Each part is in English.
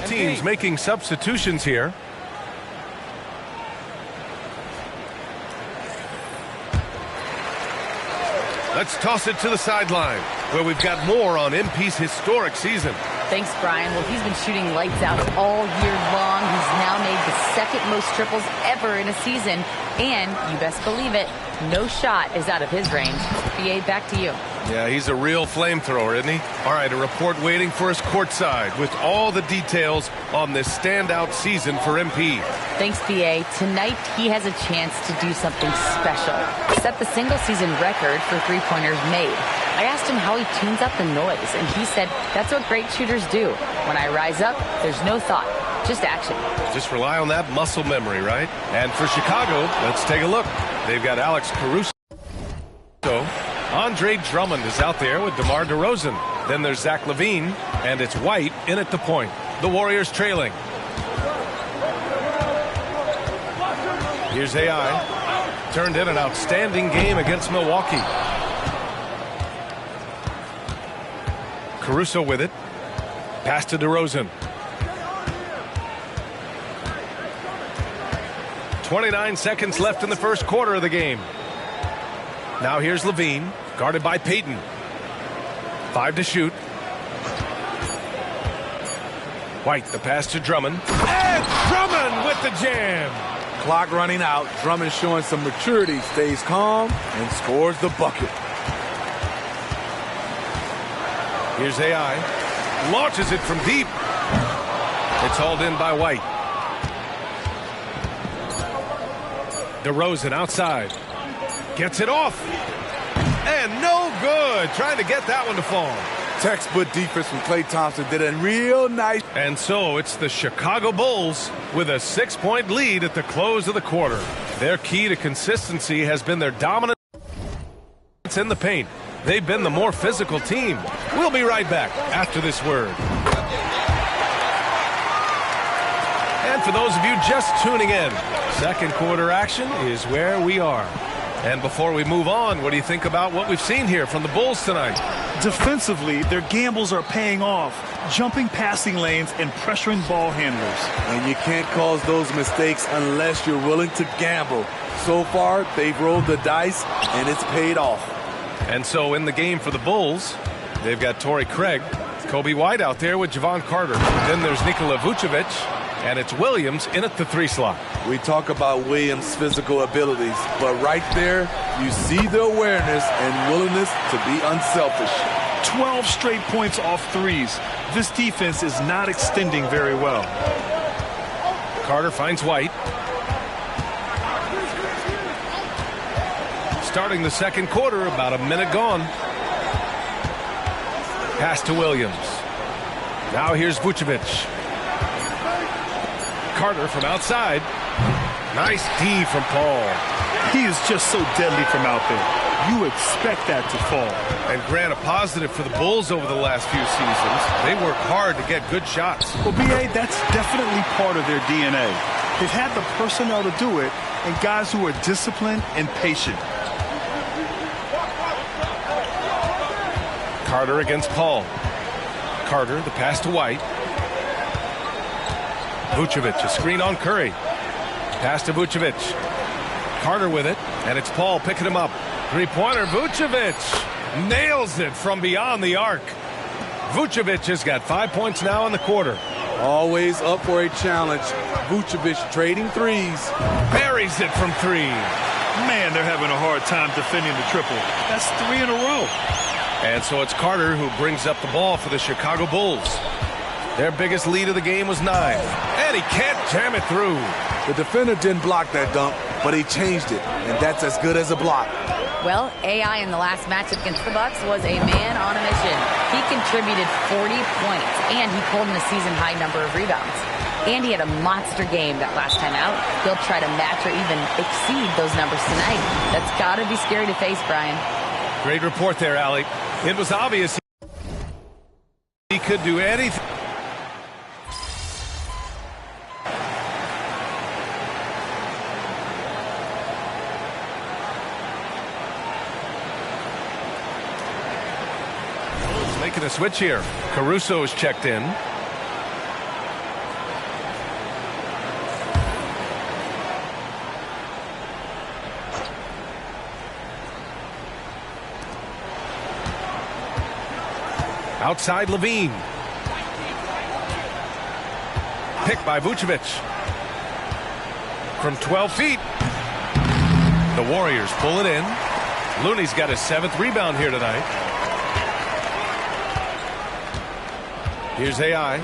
Both teams making substitutions here. Let's toss it to the sideline, where we've got more on MP's historic season. Thanks, Brian. Well, he's been shooting lights out all year long. He's now made the second most triples ever in a season. And, you best believe it, no shot is out of his range. BA, back to you. Yeah, he's a real flamethrower, isn't he? All right, a report waiting for us courtside with all the details on this standout season for MP. Thanks, BA. Tonight, he has a chance to do something special. Set the single-season record for three-pointers made. I asked him how he tunes up the noise, and he said, that's what great shooters do. When I rise up, there's no thought, just action. Just rely on that muscle memory, right? And for Chicago, let's take a look. They've got Alex Caruso. Andre Drummond is out there with DeMar DeRozan. Then there's Zach LaVine, and it's White in at the point. The Warriors trailing. Here's AI. Turned in an outstanding game against Milwaukee. Caruso with it. Pass to DeRozan. 29 seconds left in the first quarter of the game. Now here's LaVine, guarded by Payton. 5 to shoot. White, the pass to Drummond. And Drummond with the jam. Clock running out. Drummond showing some maturity. Stays calm and scores the bucket. Here's AI. Launches it from deep. It's hauled in by White. DeRozan outside. Gets it off. And no good. Trying to get that one to fall. Textbook defense from Klay Thompson. Did a real nice. And so it's the Chicago Bulls with a 6-point lead at the close of the quarter. Their key to consistency has been their dominance in the paint. They've been the more physical team. We'll be right back after this word. And for those of you just tuning in, second quarter action is where we are. And before we move on, what do you think about what we've seen here from the Bulls tonight? Defensively, their gambles are paying off, jumping passing lanes and pressuring ball handlers. And you can't cause those mistakes unless you're willing to gamble. So far, they've rolled the dice, and it's paid off. And so in the game for the Bulls, they've got Torrey Craig, Kobe White out there with Javon Carter. Then there's Nikola Vucevic, and it's Williams in at the 3 slot. We talk about Williams' physical abilities, but right there, you see the awareness and willingness to be unselfish. 12 straight points off threes. This defense is not extending very well. Carter finds White. Starting the second quarter, about a minute gone. Pass to Williams. Now here's Vucevic. Carter from outside. Nice D from Paul. He is just so deadly from out there. You expect that to fall. And Grant, a positive for the Bulls over the last few seasons. They work hard to get good shots. Well, B.A., that's definitely part of their DNA. They've had the personnel to do it and guys who are disciplined and patient. Carter against Paul. Carter, the pass to White. Vucevic, a screen on Curry. Pass to Vucevic. Carter with it, and it's Paul picking him up. Three-pointer, Vucevic nails it from beyond the arc. Vucevic has got 5 points now in the quarter. Always up for a challenge. Vucevic trading threes. Buries it from 3. Man, they're having a hard time defending the triple. That's 3 in a row. And so it's Carter who brings up the ball for the Chicago Bulls. Their biggest lead of the game was 9. And he can't jam it through. The defender didn't block that dunk, but he changed it, and that's as good as a block. Well, AI in the last matchup against the Bucks was a man on a mission. He contributed 40 points, and he pulled in a season-high number of rebounds. And he had a monster game that last time out. He'll try to match or even exceed those numbers tonight. That's got to be scary to face, Brian. Great report there, Allie. It was obvious he could do anything. Making a switch here. Caruso is checked in. Outside Levine. Picked by Vucevic. From 12 feet. The Warriors pull it in. Looney's got his 7th rebound here tonight. Here's AI.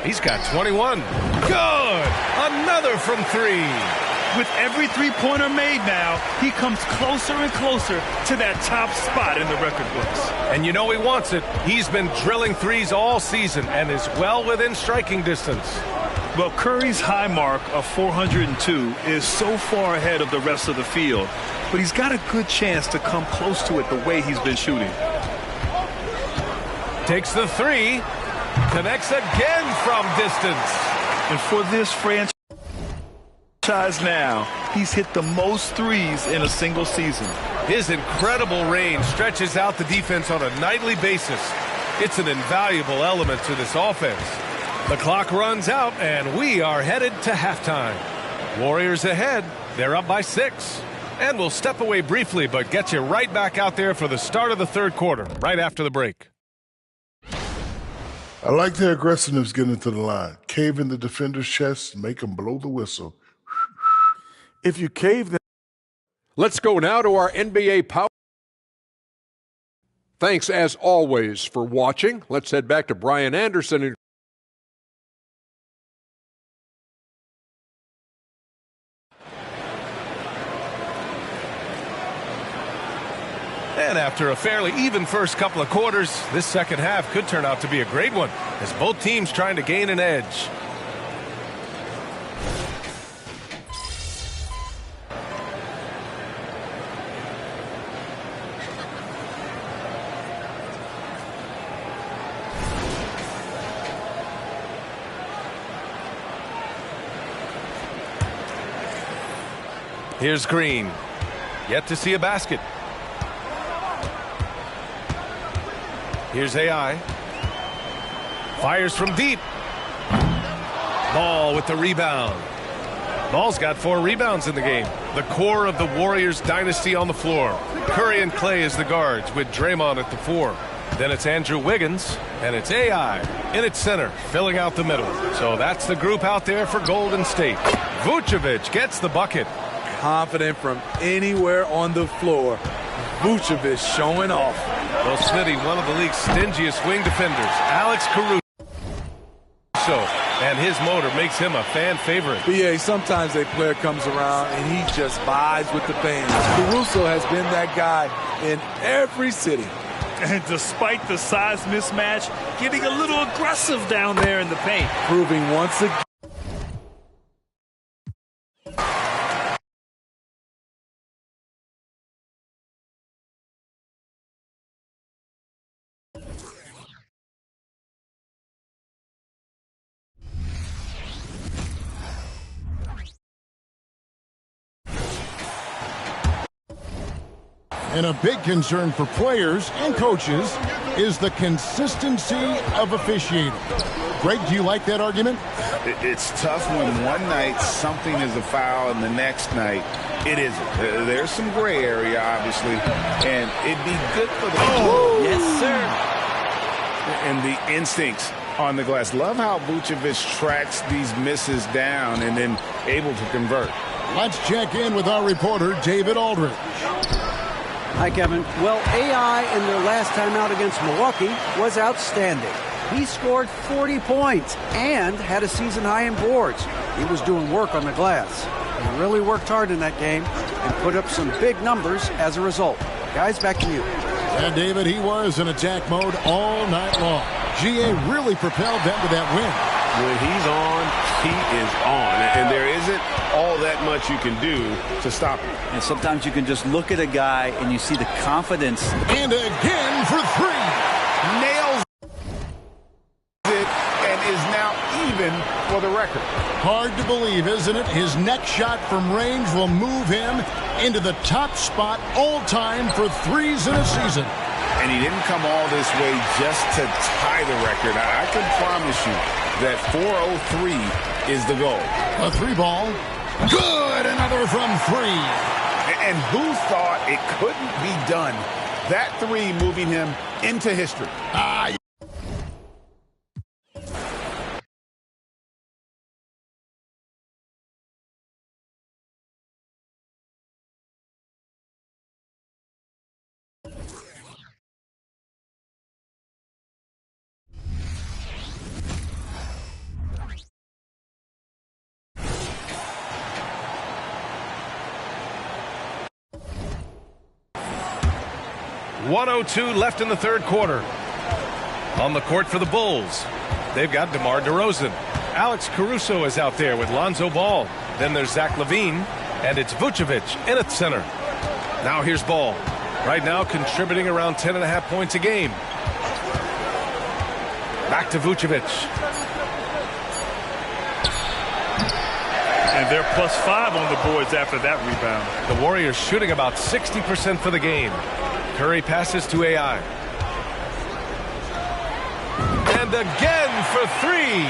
He's got 21. Good! Another from 3. With every three-pointer made now, he comes closer and closer to that top spot in the record books. And you know he wants it. He's been drilling threes all season and is well within striking distance. Well, Curry's high mark of 402 is so far ahead of the rest of the field, but he's got a good chance to come close to it the way he's been shooting. Takes the 3. Connects again from distance. And for this franchise now, he's hit the most threes in a single season. His incredible range stretches out the defense on a nightly basis. It's an invaluable element to this offense. The clock runs out, and we are headed to halftime. Warriors ahead. They're up by 6. And we'll step away briefly, but get you right back out there for the start of the third quarter, right after the break. I like their aggressiveness getting into the line. Cave in the defender's chest, make them blow the whistle. If you cave, then let's go now to our NBA Power. Thanks as always for watching. Let's head back to Brian Anderson. And after a fairly even first couple of quarters, this second half could turn out to be a great one, as both teams trying to gain an edge. Here's Green. Yet to see a basket. Here's AI. Fires from deep. Ball with the rebound. Ball's got 4 rebounds in the game. The core of the Warriors dynasty on the floor. Curry and Clay as the guards with Draymond at the 4. Then it's Andrew Wiggins, and it's AI in its center, filling out the middle. So that's the group out there for Golden State. Vucevic gets the bucket. Confident from anywhere on the floor. Vucevic showing off. Well, Smitty, one of the league's stingiest wing defenders, Alex Caruso, and his motor makes him a fan favorite. BA, sometimes a player comes around and he just vibes with the fans. Caruso has been that guy in every city. And despite the size mismatch, getting a little aggressive down there in the paint. Proving once again. And a big concern for players and coaches is the consistency of officiating. Greg, do you like that argument? It's tough when one night something is a foul and the next night it isn't. There's some gray area, obviously, and it'd be good for the Yes, sir. And the instincts on the glass. Love how Vucevic tracks these misses down and then able to convert. Let's check in with our reporter, David Aldridge. Hi, Kevin. Well, AI in their last time out against Milwaukee was outstanding. He scored 40 points and had a season high in boards. He was doing work on the glass. He really worked hard in that game and put up some big numbers as a result. Guys, back to you. And David, he was in attack mode all night long. GA really propelled them to that win. When he's on, he is on. And there isn't all that much you can do to stop him. And sometimes you can just look at a guy and you see the confidence. And again for 3. Nails it and is now even for the record. Hard to believe, isn't it? His next shot from range will move him into the top spot all time for threes in a season. And he didn't come all this way just to tie the record. I can promise you that 403 is the goal. A 3 ball. Good! Another from 3. And who thought it couldn't be done? That 3 moving him into history. 1:02 left in the third quarter. On the court for the Bulls, they've got DeMar DeRozan. Alex Caruso is out there with Lonzo Ball. Then there's Zach LaVine, and it's Vucevic in at center. Now here's Ball. Right now contributing around 10.5 points a game. Back to Vucevic. And they're +5 on the boards after that rebound. The Warriors shooting about 60% for the game. Curry passes to AI. And again for three.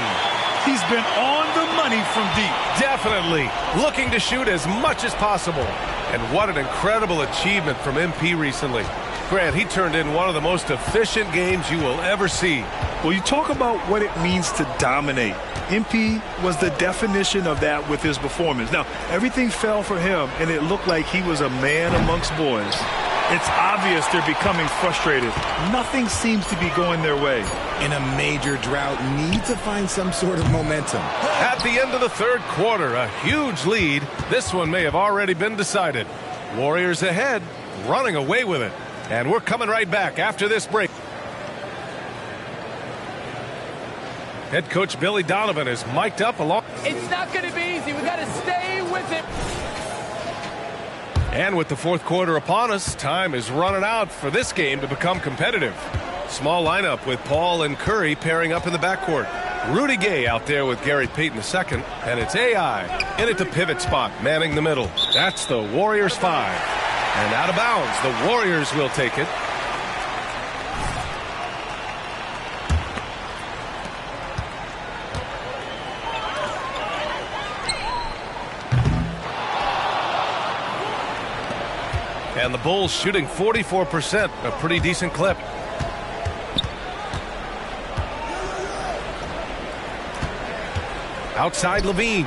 He's been on the money from deep. Definitely. Looking to shoot as much as possible. And what an incredible achievement from MP recently. Grant, he turned in one of the most efficient games you will ever see. Well, you talk about what it means to dominate. MP was the definition of that with his performance. Now, everything fell for him, and it looked like he was a man amongst boys. It's obvious they're becoming frustrated. Nothing seems to be going their way. In a major drought, need to find some sort of momentum. At the end of the third quarter, a huge lead. This one may have already been decided. Warriors ahead, running away with it. And we're coming right back after this break. Head coach Billy Donovan is mic'd up along. It's not going to be easy. We got to stay with it. And with the fourth quarter upon us, time is running out for this game to become competitive. Small lineup with Paul and Curry pairing up in the backcourt. Rudy Gay out there with Gary Payton II, and it's AI in at the pivot spot, manning the middle. That's the Warriors 5. And out of bounds, the Warriors will take it. And the Bulls shooting 44%, a pretty decent clip. Outside LaVine.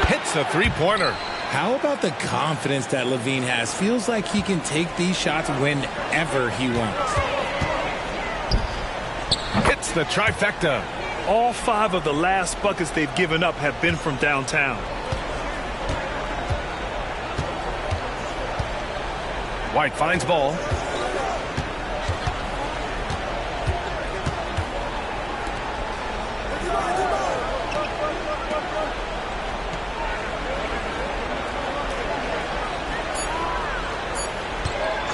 Hits a three-pointer. How about the confidence that LaVine has? Feels like he can take these shots whenever he wants. Hits the trifecta. All 5 of the last buckets they've given up have been from downtown. White finds Ball.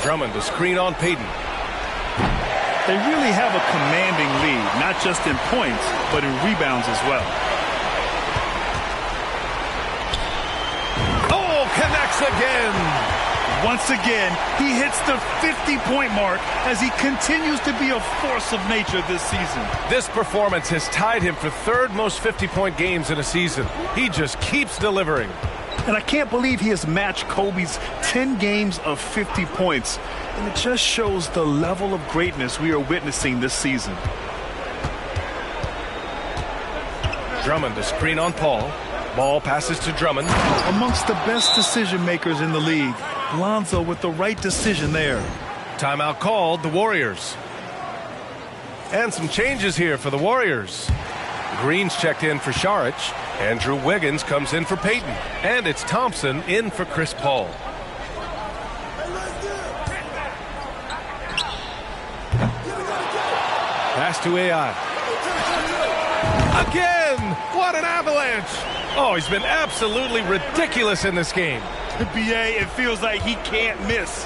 Drummond to screen on Payton. They really have a commanding lead, not just in points, but in rebounds as well. Oh, connects again. Once again, he hits the 50-point mark as he continues to be a force of nature this season. This performance has tied him for third most 50-point games in a season. He just keeps delivering. And I can't believe he has matched Kobe's 10 games of 50 points. And it just shows the level of greatness we are witnessing this season. Drummond to screen on Paul. Ball passes to Drummond. Amongst the best decision makers in the league, Lonzo with the right decision there. Timeout called, the Warriors. And some changes here for the Warriors. Green's checked in for Saric. Andrew Wiggins comes in for Payton. And it's Thompson in for Chris Paul. Pass to AI. Again! What an avalanche! Oh, he's been absolutely ridiculous in this game. BA, it feels like he can't miss.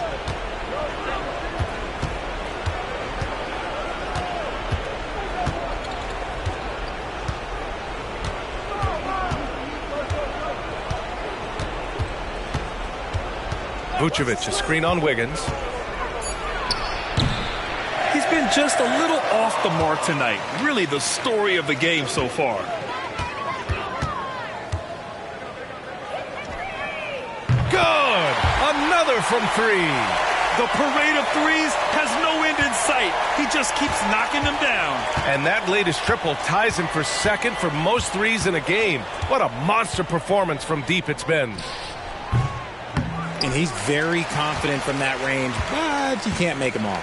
Vucevic, a screen on Wiggins. He's been just a little off the mark tonight. Really the story of the game so far. Good! Another from three. The parade of threes has no end in sight. He just keeps knocking them down. And that latest triple ties him for second for most threes in a game. What a monster performance from deep it's been. And he's very confident from that range, but you can't make him all.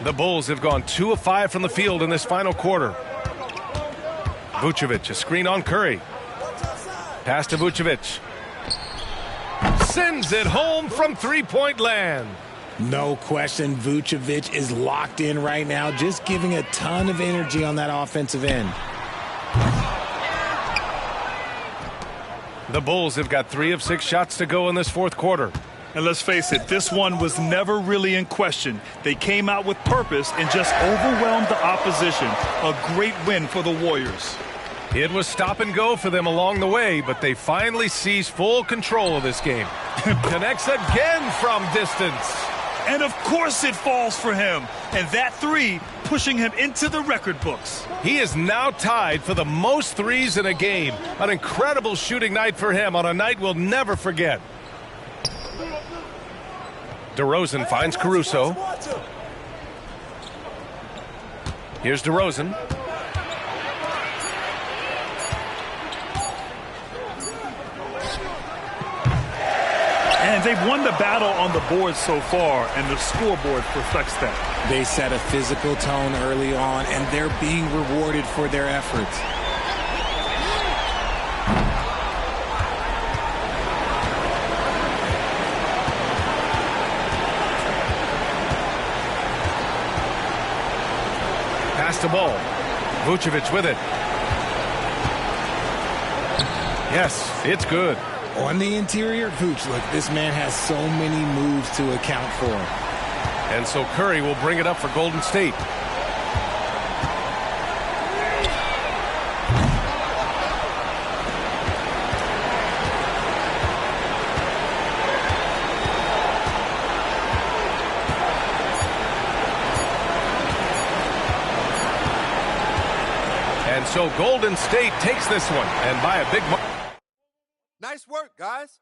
The Bulls have gone 2 of 5 from the field in this final quarter. Vucevic, a screen on Curry. Pass to Vucevic. Sends it home from three-point land. No question, Vucevic is locked in right now, just giving a ton of energy on that offensive end. The Bulls have got 3 of 6 shots to go in this fourth quarter. And let's face it, this one was never really in question. They came out with purpose and just overwhelmed the opposition. A great win for the Warriors. It was stop and go for them along the way, but they finally seized full control of this game. Connects again from distance. And of course it falls for him. And that 3 pushing him into the record books. He is now tied for the most threes in a game. An incredible shooting night for him on a night we'll never forget. DeRozan finds Caruso. Here's DeRozan. And they've won the battle on the board so far, and the scoreboard reflects that. They set a physical tone early on, and they're being rewarded for their efforts. Pass the ball. Vucevic with it. Yes, it's good. On the interior, Vooch, look, this man has so many moves to account for. And so Curry will bring it up for Golden State. And so Golden State takes this one, and by a big margin. Nice work, guys.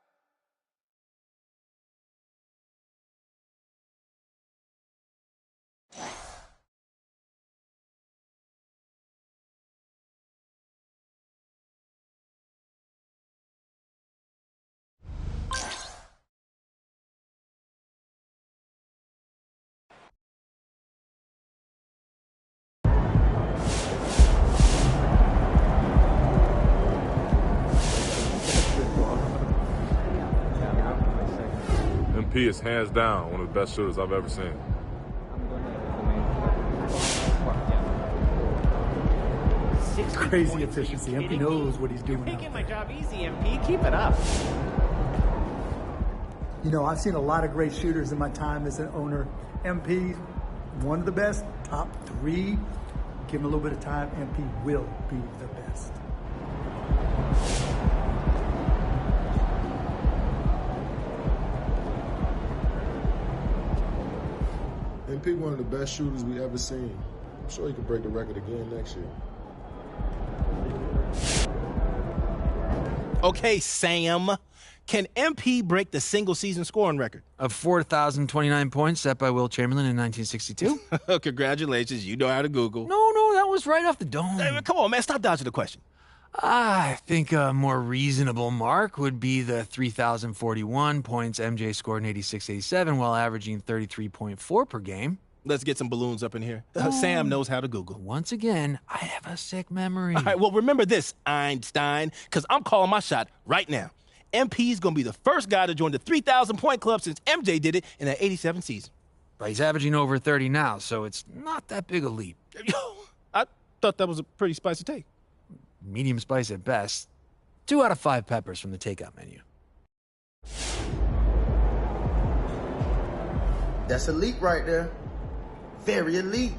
MP is hands down one of the best shooters I've ever seen. Crazy efficiency. MP knows what he's doing. You're making my job easy, MP. Keep it up. You know, I've seen a lot of great shooters in my time as an owner. MP, one of the best, top 3. Give him a little bit of time, MP will be the best. MP one of the best shooters we ever seen. I'm sure he could break the record again next year. Okay, Sam. Can MP break the single-season scoring record? Of 4,029 points set by Will Chamberlain in 1962. Congratulations. You know how to Google. No, that was right off the dome. Hey, come on, man. Stop dodging the question. I think a more reasonable mark would be the 3,041 points MJ scored in 86-87 while averaging 33.4 per game. Let's get some balloons up in here. Sam knows how to Google. Once again, I have a sick memory. All right, well, remember this, Einstein, because I'm calling my shot right now. MP's going to be the first guy to join the 3,000-point club since MJ did it in that 87 season. But he's averaging over 30 now, so it's not that big a leap. I thought that was a pretty spicy take. Medium spice at best. 2 out of 5 peppers from the takeout menu. That's elite right there. Very elite.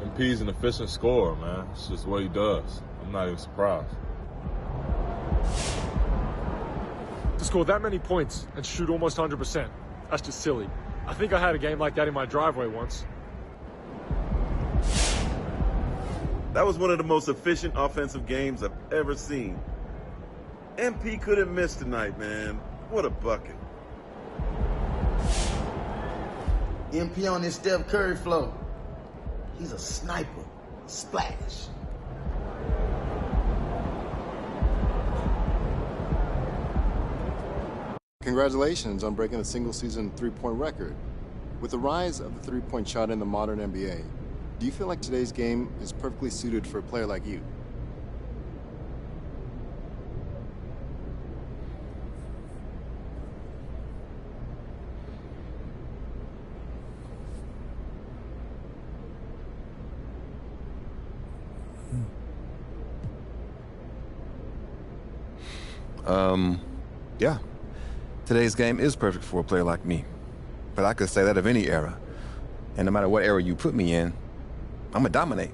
MP's an efficient scorer, man. It's just what he does. I'm not even surprised. To score that many points and shoot almost 100%, that's just silly. I think I had a game like that in my driveway once. That was one of the most efficient offensive games I've ever seen. MP couldn't miss tonight, man. What a bucket. MP on this Steph Curry flow. He's a sniper. Splash. Congratulations on breaking the single-season three-point record. With the rise of the three-point shot in the modern NBA, do you feel like today's game is perfectly suited for a player like you? Yeah. Today's game is perfect for a player like me. But I could say that of any era. And no matter what era you put me in, I'm gonna dominate.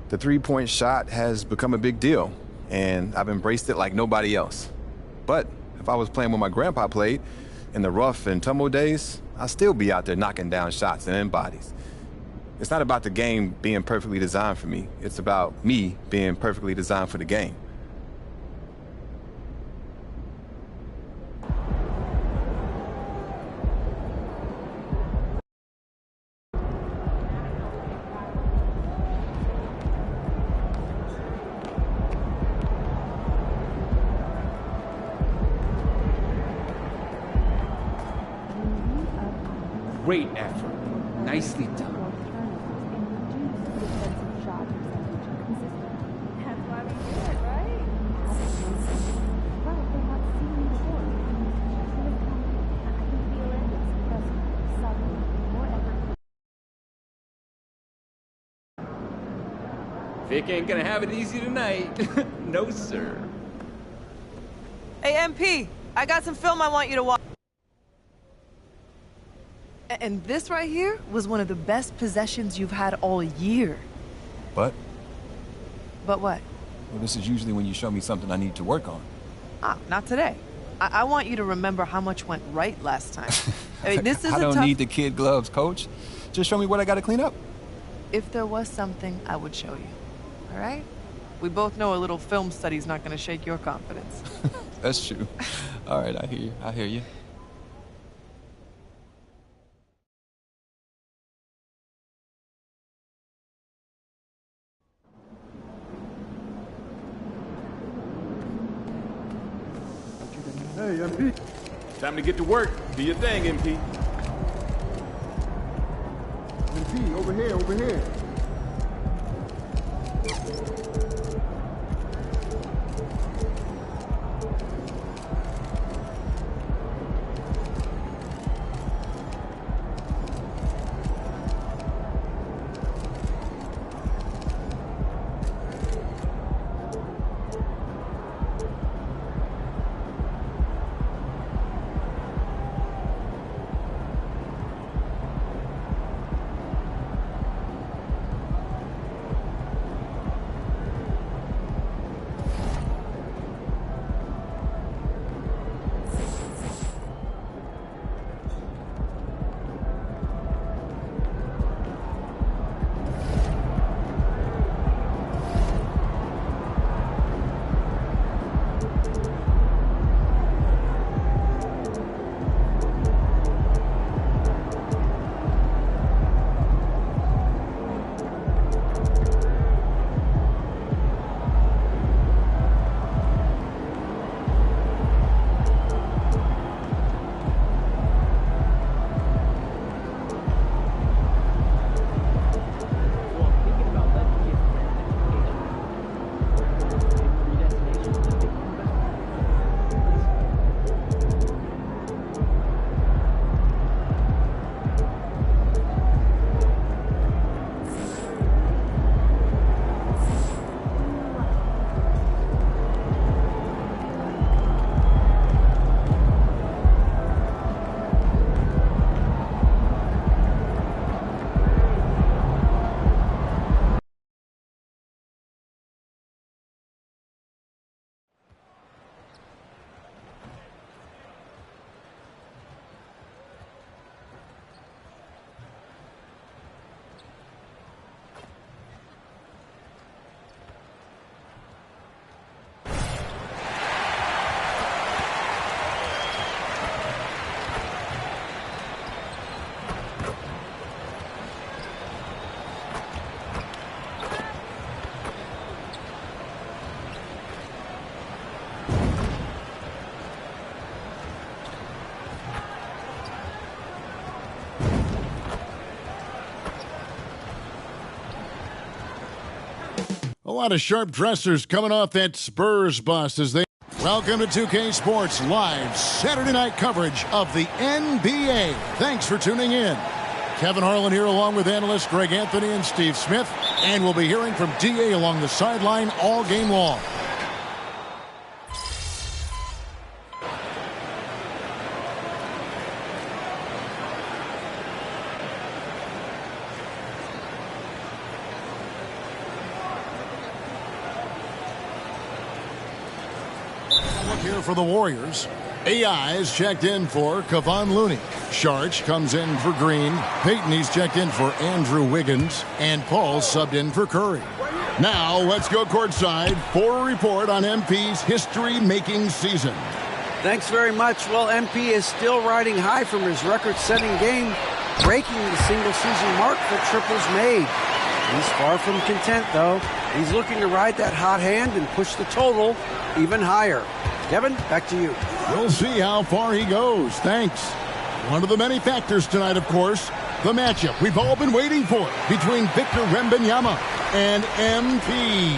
The three-point shot has become a big deal, and I've embraced it like nobody else. But if I was playing when my grandpa played, in the rough and tumble days, I'd still be out there knocking down shots and in bodies. It's not about the game being perfectly designed for me. It's about me being perfectly designed for the game. Great effort. Nicely done. Vic ain't gonna have it easy tonight. No, sir. Hey, MP, I got some film I want you to watch. And this right here was one of the best possessions you've had all year. But? But what? Well, this is usually when you show me something I need to work on. Ah, not today. I want you to remember how much went right last time. I mean, this is I don't need the kid gloves, coach. Just show me what I gotta clean up. If there was something, I would show you. All right? We both know a little film study's not gonna shake your confidence. That's true. All right, I hear you. I hear you. Hey, MP. Time to get to work. Do your thing, MP. MP, over here, over here. lot of sharp dressers coming off that Spurs bus as they... Welcome to 2K Sports Live Saturday night coverage of the NBA. Thanks for tuning in. Kevin Harlan here along with analysts Greg Anthony and Steve Smith. And we'll be hearing from DA along the sideline all game long. Here for the Warriors. AI is checked in for Kevon Looney. Sharch comes in for Green. Peyton, he's checked in for Andrew Wiggins. And Paul subbed in for Curry. Now, let's go courtside for a report on MP's history-making season. Thanks very much. Well, MP is still riding high from his record-setting game, breaking the single-season mark for triples made. He's far from content, though. He's looking to ride that hot hand and push the total even higher. Kevin, back to you. We'll see how far he goes. Thanks. One of the many factors tonight, of course, the matchup we've all been waiting for between Victor Wembanyama and MP.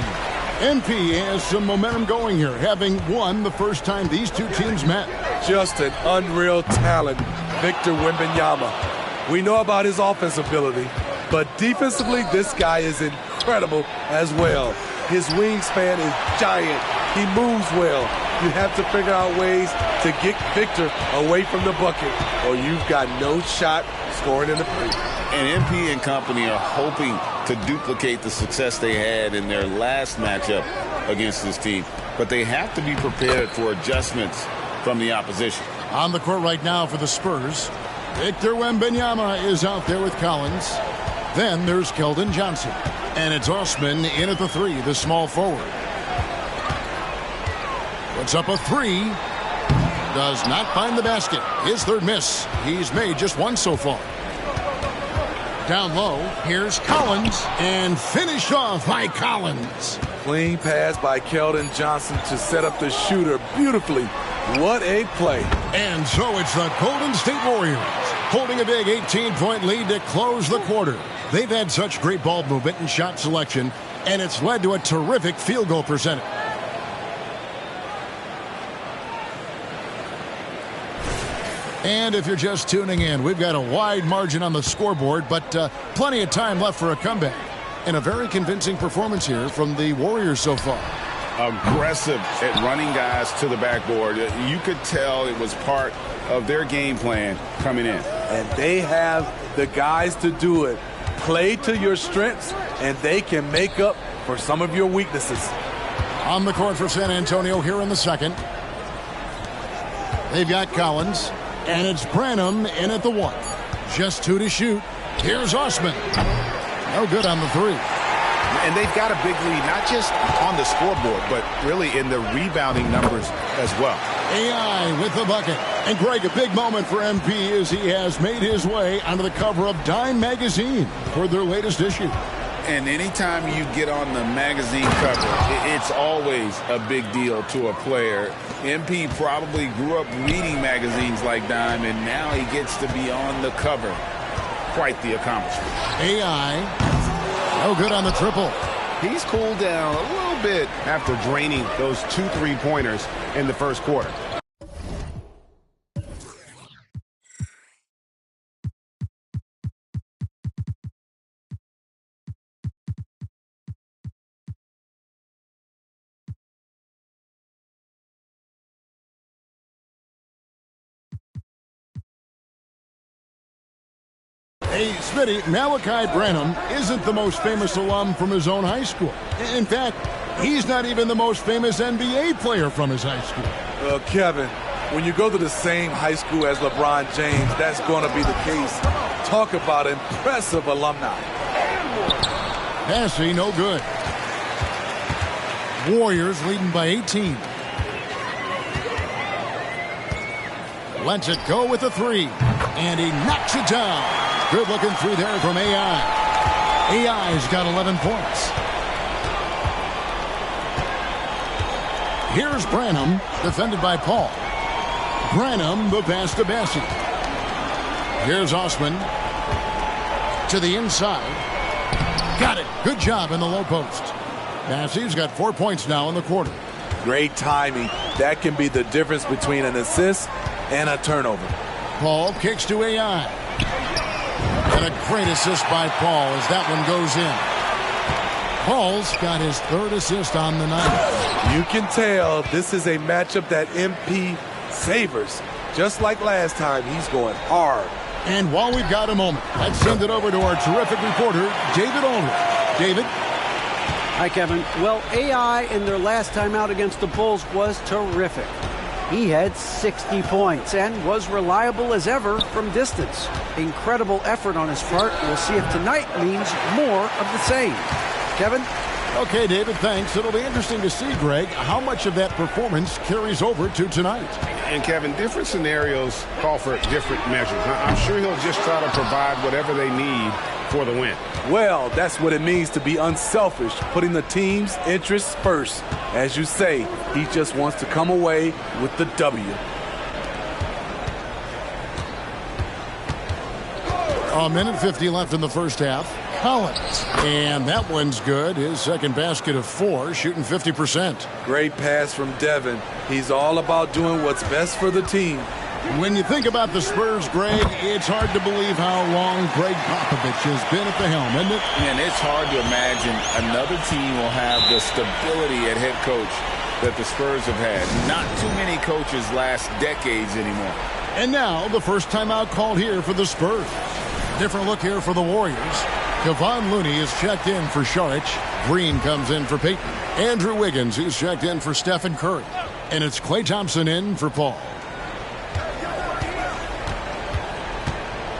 MP has some momentum going here, having won the first time these two teams met. Just an unreal talent, Victor Wembanyama. We know about his offensive ability, but defensively, this guy is incredible as well. His wingspan is giant. He moves well. You have to figure out ways to get Victor away from the bucket, or you've got no shot scoring in the paint. And MP and company are hoping to duplicate the success they had in their last matchup against this team. But they have to be prepared for adjustments from the opposition. On the court right now for the Spurs, Victor Wembanyama is out there with Collins. Then there's Keldon Johnson. And it's Osman in at the three, the small forward. Puts up a three. Does not find the basket. His third miss. He's made just one so far. Down low, here's Collins. And finished off by Collins. Clean pass by Keldon Johnson to set up the shooter beautifully. What a play. And so it's the Golden State Warriors holding a big 18-point lead to close the quarter. They've had such great ball movement and shot selection, and it's led to a terrific field goal percentage. And if you're just tuning in, we've got a wide margin on the scoreboard, but plenty of time left for a comeback. And a very convincing performance here from the Warriors so far. Aggressive at running guys to the backboard. You could tell it was part of their game plan coming in. And they have the guys to do it. Play to your strengths, and they can make up for some of your weaknesses. On the court for San Antonio here in the second. They've got Collins. And it's Branham in at the one. Just two to shoot. Here's Osman. No good on the three. And they've got a big lead, not just on the scoreboard, but really in the rebounding numbers as well. AI with the bucket. And Greg, a big moment for MP as he has made his way onto the cover of Dime Magazine for their latest issue. And anytime you get on the magazine cover, it's always a big deal to a player. MP probably grew up reading magazines like Dime, and now he gets to be on the cover. Quite the accomplishment. AI, no good on the triple. He's cooled down a little bit after draining those 2 3-pointers in the first quarter. Hey, Smitty, Malachi Branham isn't the most famous alum from his own high school. In fact, he's not even the most famous NBA player from his high school. Well, Kevin, when you go to the same high school as LeBron James, that's going to be the case. Talk about impressive alumni. Passing, no good. Warriors leading by 18. Lets it go with the three. And he knocks it down. Good looking three there from AI. AI's got 11 points. Here's Branham, defended by Paul. Branham, the pass to Bassey. Here's Osman. To the inside. Got it. Good job in the low post. Massey's got 4 points now in the quarter. Great timing. That can be the difference between an assist and a turnover. Paul kicks to AI. And a great assist by Paul as that one goes in. Paul's got his 3rd assist on the night. You can tell this is a matchup that MP savors. Just like last time, he's going hard. And while we've got a moment, let's send it over to our terrific reporter, David Aldridge. David? Hi, Kevin. Well, AI in their last time out against the Bulls was terrific. He had 60 points and was reliable as ever from distance. Incredible effort on his part. We'll see if tonight means more of the same. Kevin? Okay, David, thanks. It'll be interesting to see, Greg, how much of that performance carries over to tonight. And, Kevin, different scenarios call for different measures. I'm sure he'll just try to provide whatever they need for the win. Well, that's what it means to be unselfish, putting the team's interests first. As you say, he just wants to come away with the W. A minute 50 left in the first half. Collins. And that one's good. His second basket of 4, shooting 50%. Great pass from Devin. He's all about doing what's best for the team. When you think about the Spurs, Greg, it's hard to believe how long Greg Popovich has been at the helm, isn't it? And it's hard to imagine another team will have the stability at head coach that the Spurs have had. Not too many coaches last decades anymore. And now the first timeout called here for the Spurs. Different look here for the Warriors. Kevon Looney is checked in for Saric. Green comes in for Payton. Andrew Wiggins is checked in for Stephen Curry. And it's Klay Thompson in for Paul.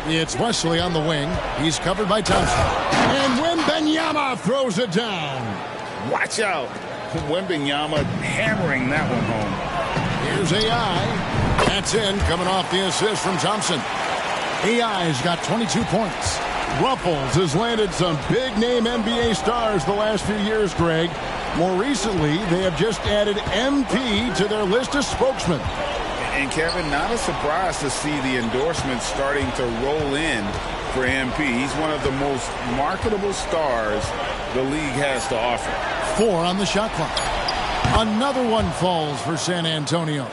It's Wesley on the wing. He's covered by Thompson. And Wembanyama throws it down. Watch out. Wembanyama hammering that one home. Here's AI. That's in, coming off the assist from Thompson. AI's got 22 points. Ruffles has landed some big-name NBA stars the last few years, Greg. More recently, they have just added MP to their list of spokesmen. And, Kevin, not a surprise to see the endorsements starting to roll in for MP. He's one of the most marketable stars the league has to offer. 4 on the shot clock. Another one falls for San Antonio.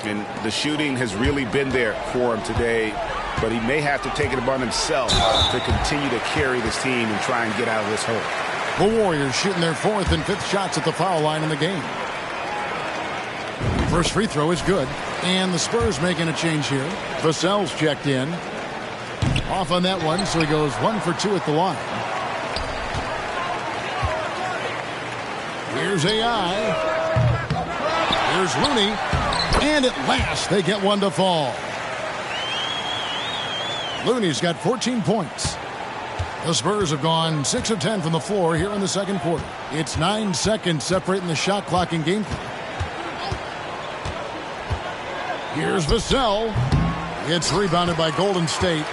And the shooting has really been there for him today, but he may have to take it upon himself to continue to carry this team and try and get out of this hole. The Warriors shooting their 4th and 5th shots at the foul line in the game. First free throw is good. And the Spurs making a change here. Vassell's checked in. Off on that one, so he goes 1 for 2 at the line. Here's AI. Here's Looney. And at last, they get one to fall. Looney's got 14 points. The Spurs have gone 6 of 10 from the floor here in the second quarter. It's 9 seconds separating the shot clock and game clock. Here's Vassell. It's rebounded by Golden State.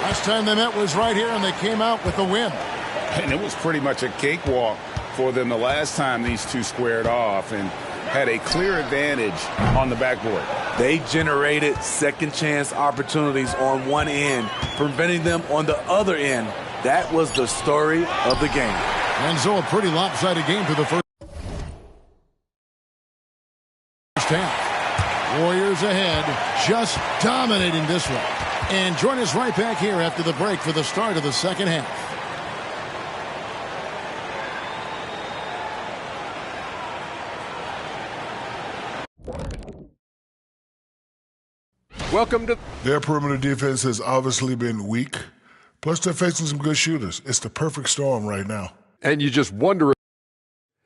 Last time they met was right here, and they came out with the win. And it was pretty much a cakewalk for them the last time these two squared off and had a clear advantage on the backboard. They generated second chance opportunities on one end, preventing them on the other end. That was the story of the game. And so a pretty lopsided game for the first half. Warriors ahead, just dominating this one. And join us right back here after the break for the start of the second half. Welcome to... Their perimeter defense has obviously been weak. Plus, they're facing some good shooters. It's the perfect storm right now. And you just wonder...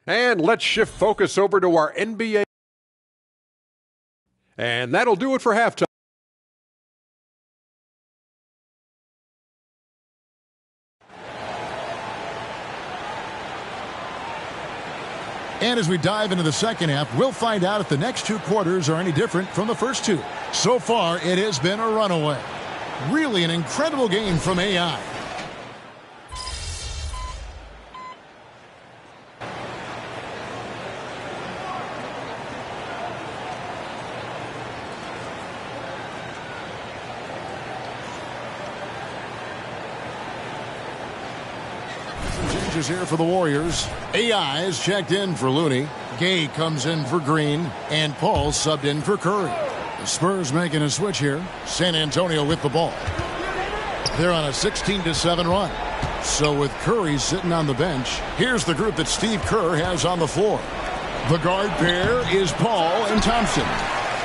And let's shift focus over to our NBA... And that'll do it for halftime. And as we dive into the second half, we'll find out if the next 2 quarters are any different from the first 2. So far, it has been a runaway. Really an incredible game from AI. Changes here for the Warriors. AI is checked in for Looney. Gay comes in for Green. And Paul subbed in for Curry. The Spurs making a switch here. San Antonio with the ball. They're on a 16-7 run. So with Curry sitting on the bench, here's the group that Steve Kerr has on the floor. The guard pair is Paul and Thompson.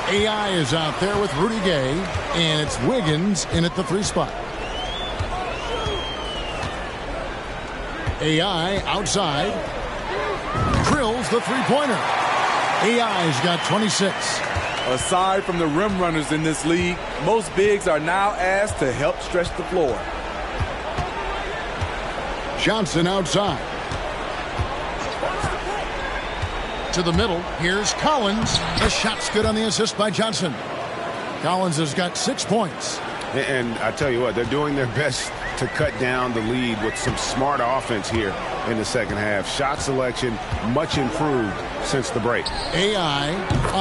AI is out there with Rudy Gay, and it's Wiggins in at the 3 spot. AI outside. Drills the three-pointer. AI's got 26. Aside from the rim runners in this league, most bigs are now asked to help stretch the floor. Johnson outside. To the middle. Here's Collins. The shot's good on the assist by Johnson. Collins has got 6 points. And I tell you what, they're doing their best to cut down the lead with some smart offense here in the second half. Shot selection much improved since the break. AI,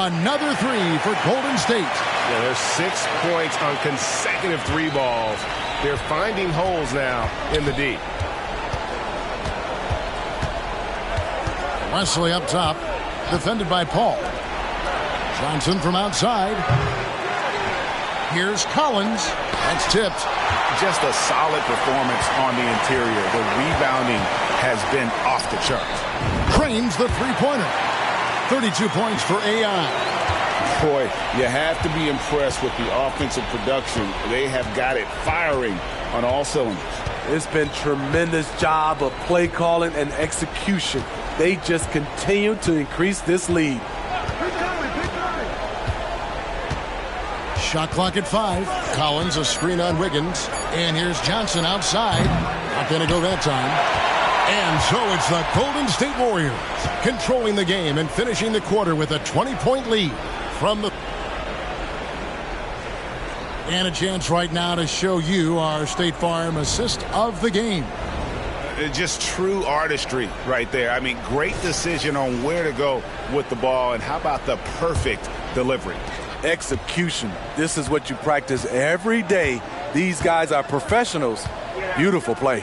another 3 for Golden State. Yeah, there's 6 points on consecutive 3 balls. They're finding holes now in the D. Wesley up top, defended by Paul. Johnson from outside. Here's Collins. That's tipped. Just a solid performance on the interior. The rebounding has been off the charts. Trains the three-pointer. 32 points for AI. Boy, you have to be impressed with the offensive production. They have got it firing on all cylinders. It's been tremendous job of play calling and execution. They just continue to increase this lead. Shot clock at 5. Collins a screen on Wiggins. And here's Johnson outside. Not going to go that time. And so it's the Golden State Warriors controlling the game and finishing the quarter with a 20-point lead from the... And a chance right now to show you our State Farm assist of the game. Just true artistry right there. I mean, great decision on where to go with the ball. And how about the perfect delivery? Execution. This is what you practice every day. These guys are professionals. Beautiful play.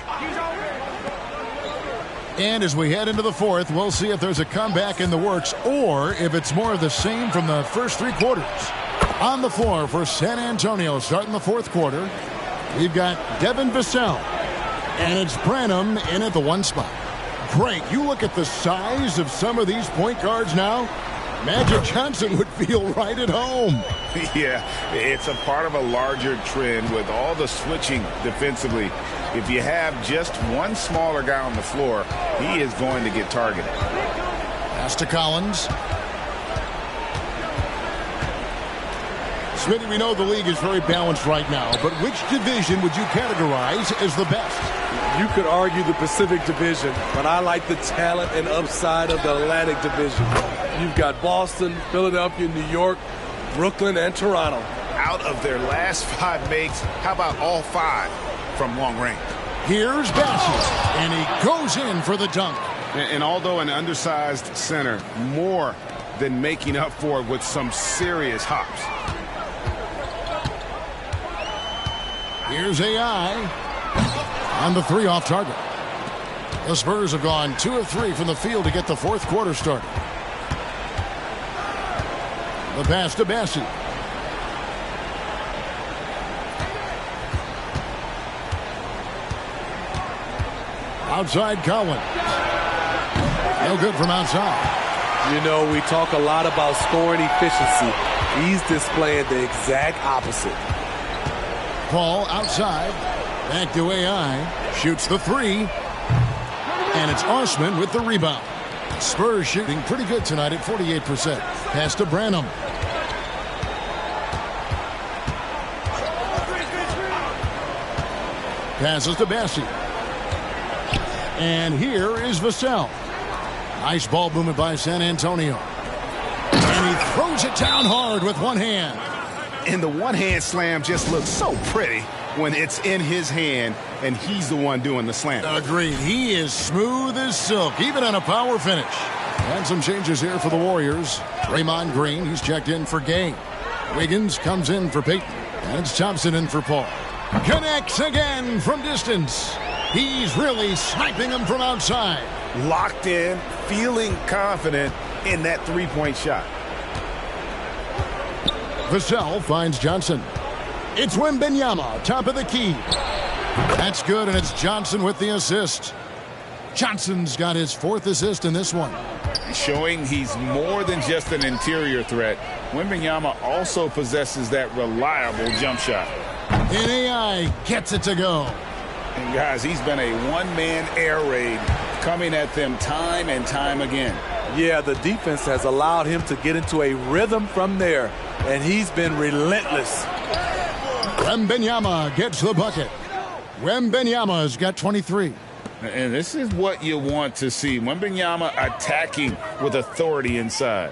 And as we head into the fourth, we'll see if there's a comeback in the works or if it's more of the same from the first 3 quarters. On the floor for San Antonio starting the fourth quarter, we've got Devin Vassell. And it's Branham in at the 1 spot. Greg, you look at the size of some of these point guards now. Magic Johnson would feel right at home. Yeah, it's a part of a larger trend with all the switching defensively. If you have just one smaller guy on the floor, he is going to get targeted. Pass to Collins. Smitty, we know the league is very balanced right now, but which division would you categorize as the best? You could argue the Pacific Division, but I like the talent and upside of the Atlantic Division. You've got Boston, Philadelphia, New York, Brooklyn, and Toronto. Out of their last 5 makes, how about all 5 from long range? Here's Bassett, and he goes in for the dunk. And although an undersized center, more than making up for it with some serious hops. Here's AI. On the 3 off target. The Spurs have gone 2 of 3 from the field to get the fourth quarter started. The pass to Bassett. Outside Collins. No good from outside. You know, we talk a lot about scoring efficiency. He's displaying the exact opposite. Paul outside. Back to AI. Shoots the 3. And it's Osman with the rebound. Spurs shooting pretty good tonight at 48%. Pass to Branham. Passes to Bassett. And here is Vassell. Nice ball movement by San Antonio. And he throws it down hard with one hand. And the one-hand slam just looks so pretty when it's in his hand and he's the one doing the slam. Agreed. He is smooth as silk, even on a power finish. And some changes here for the Warriors. Draymond Green, he's checked in for Gay. Wiggins comes in for Peyton. And it's Thompson in for Paul. Connects again from distance. He's really sniping them from outside. Locked in, feeling confident in that three-point shot. Vassell finds Johnson. It's Wembanyama, top of the key. That's good, and it's Johnson with the assist. Johnson's got his 4th assist in this one. Showing he's more than just an interior threat. Wembanyama also possesses that reliable jump shot. And AI gets it to go. And guys, he's been a one-man air raid coming at them time and time again. Yeah, the defense has allowed him to get into a rhythm from there, and he's been relentless. Wembanyama gets the bucket. Wembanyama's got 23. And this is what you want to see. Wembanyama attacking with authority inside.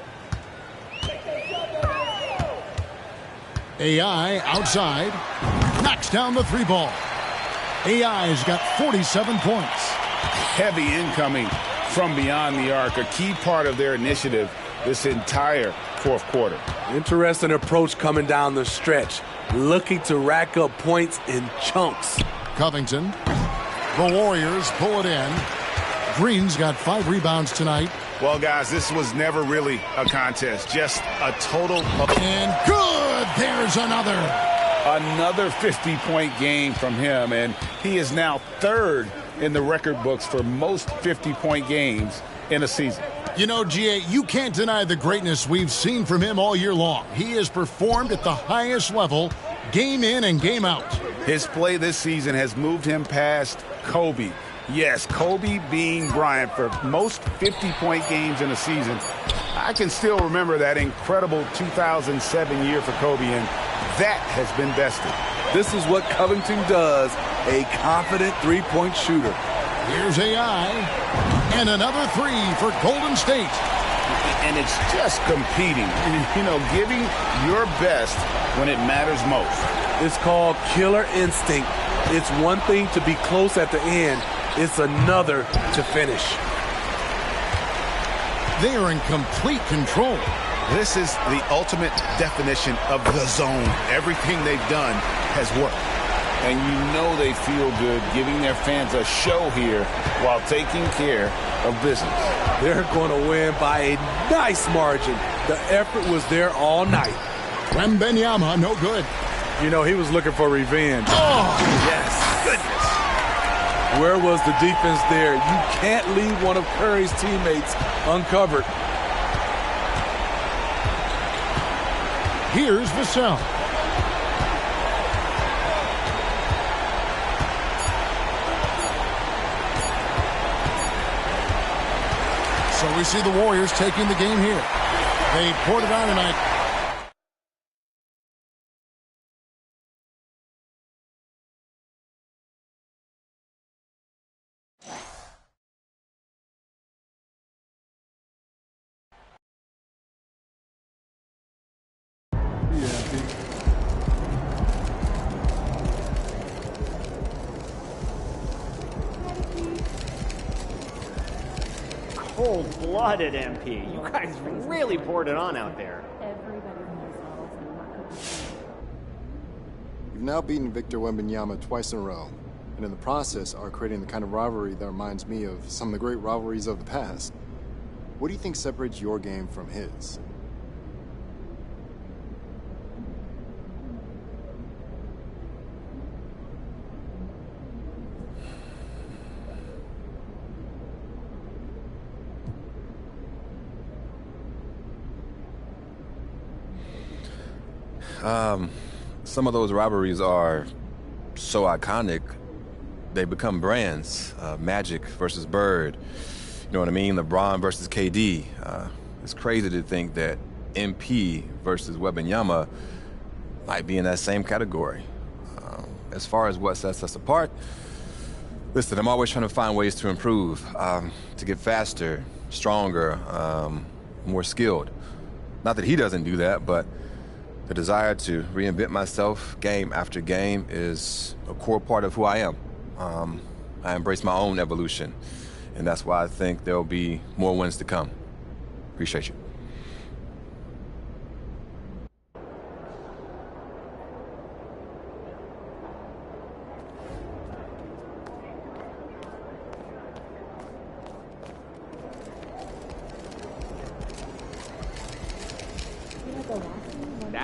AI outside. Knocks down the 3 ball. AI's got 47 points. Heavy incoming from beyond the arc. A key part of their initiative this entire 4th quarter. Interesting approach coming down the stretch. Looking to rack up points in chunks. Covington. The Warriors pull it in. Green's got 5 rebounds tonight. Well, guys, this was never really a contest. Just a total of... And good! There's another. Another 50-point game from him, and he is now 3rd in the record books for most 50-point games in a season. You know, GA, you can't deny the greatness we've seen from him all year long. He has performed at the highest level, game in and game out. His play this season has moved him past Kobe. Yes, Kobe being Bryant for most 50-point games in a season. I can still remember that incredible 2007 year for Kobe, and that has been bested. This is what Covington does, a confident three-point shooter. Here's AI, and another 3 for Golden State. And it's just competing, you know, giving your best when it matters most. It's called killer instinct. It's one thing to be close at the end. It's another to finish. They are in complete control. This is the ultimate definition of the zone. Everything they've done has worked. And you know they feel good giving their fans a show here while taking care of business. They're going to win by a nice margin. The effort was there all night. Wembanyama, no good. You know, he was looking for revenge. Oh, yes. Goodness. Where was the defense there? You can't leave one of Curry's teammates uncovered. Here's Vassell. So we see the Warriors taking the game here. They poured it on tonight. Cold-blooded, MP. You guys really poured it on out there. You've now beaten Victor Wembanyama twice in a row, and in the process are creating the kind of rivalry that reminds me of some of the great rivalries of the past. What do you think separates your game from his? Some of those rivalries are so iconic, they become brands. Magic versus Bird, you know what I mean? LeBron versus KD. It's crazy to think that MP versus Wembanyama might be in that same category. As far as what sets us apart, listen, I'm always trying to find ways to improve, to get faster, stronger, more skilled. Not that he doesn't do that, but the desire to reinvent myself game after game is a core part of who I am. I embrace my own evolution, and that's why I think there'll be more wins to come. Appreciate you.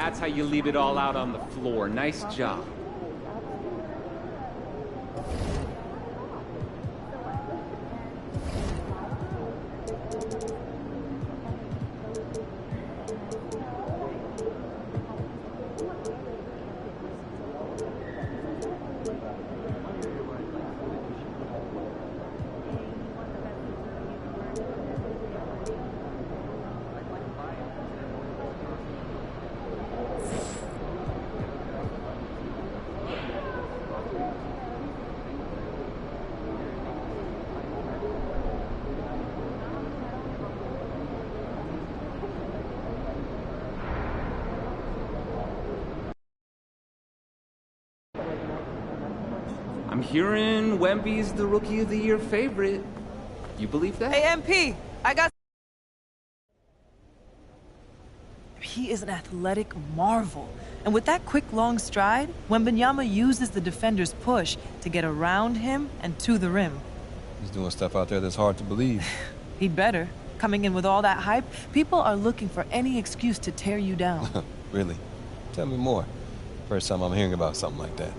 That's how you leave it all out on the floor. Nice job. I'm hearing Wemby's the Rookie of the Year favorite. You believe that? Hey, MP, I got... He is an athletic marvel. And with that quick, long stride, Wembanyama uses the defender's push to get around him and to the rim. He's doing stuff out there that's hard to believe. He'd better. Coming in with all that hype, people are looking for any excuse to tear you down. Really? Tell me more. First time I'm hearing about something like that.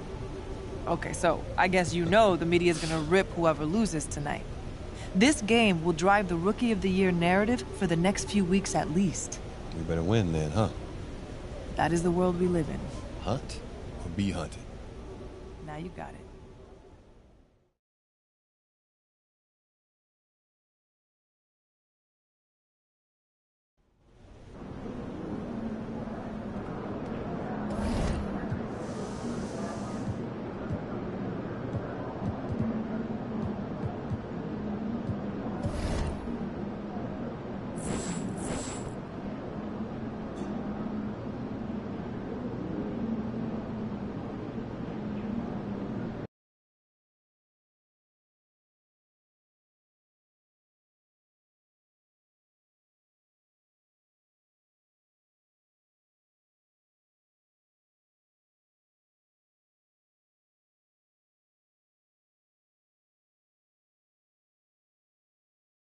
Okay, so I guess you know the media's gonna rip whoever loses tonight. This game will drive the Rookie of the Year narrative for the next few weeks at least. We better win then, huh? That is the world we live in. Hunt or be hunted? Now you got it.